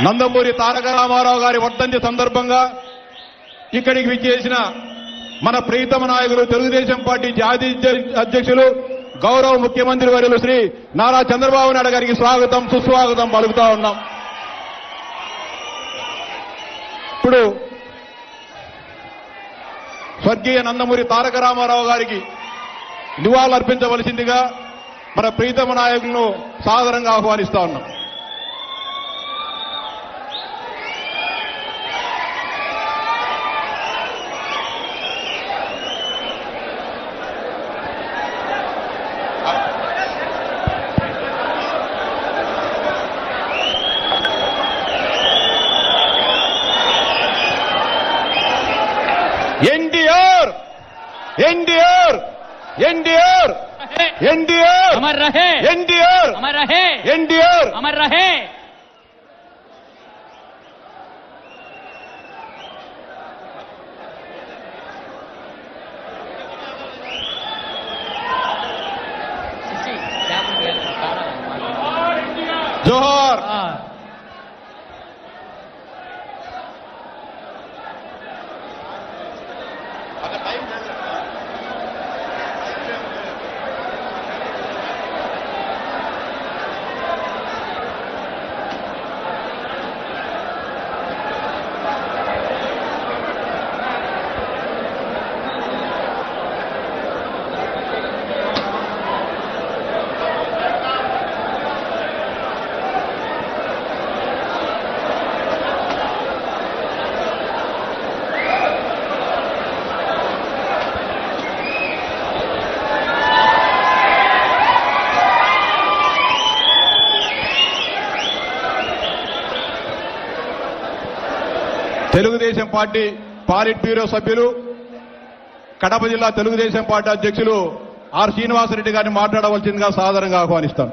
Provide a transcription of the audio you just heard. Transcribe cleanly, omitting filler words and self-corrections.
నందమూరి తారక రామారావు గారి వర్ధంతి సందర్భంగా ఇక్కడికి విచ్చేసిన మన ప్రీతమ నాయకులు తెలుగుదేశం పార్టీ జాతీయ అధ్యక్షులు గౌరవ ముఖ్యమంత్రి వర్యులు శ్రీ నారా చంద్రబాబు నాయుడు గారికి స్వాగతం సుస్వాగతం పలుకుతా ఉన్నాం. ఇప్పుడు స్వర్గీయ నందమూరి తారక రామారావు గారికి నివాళులర్పించవలసిందిగా మన ప్రీతమ నాయకులను సాదరంగా ఆహ్వానిస్తా ఉన్నాం. एनडीआर एनडीआर एनडीआर एनडीआर अमर रहे, एनडीआर अमर रहे, एनडीआर अमर रहे. जोहर తెలుగుదేశం పార్టీ పాలిట్ బ్యూరో సభ్యులు కడప జిల్లా తెలుగుదేశం పార్టీ అధ్యక్షులు ఆర్ శ్రీనివాసరెడ్డి గారిని మాట్లాడవలసిందిగా సాదరంగా ఆహ్వానిస్తాను.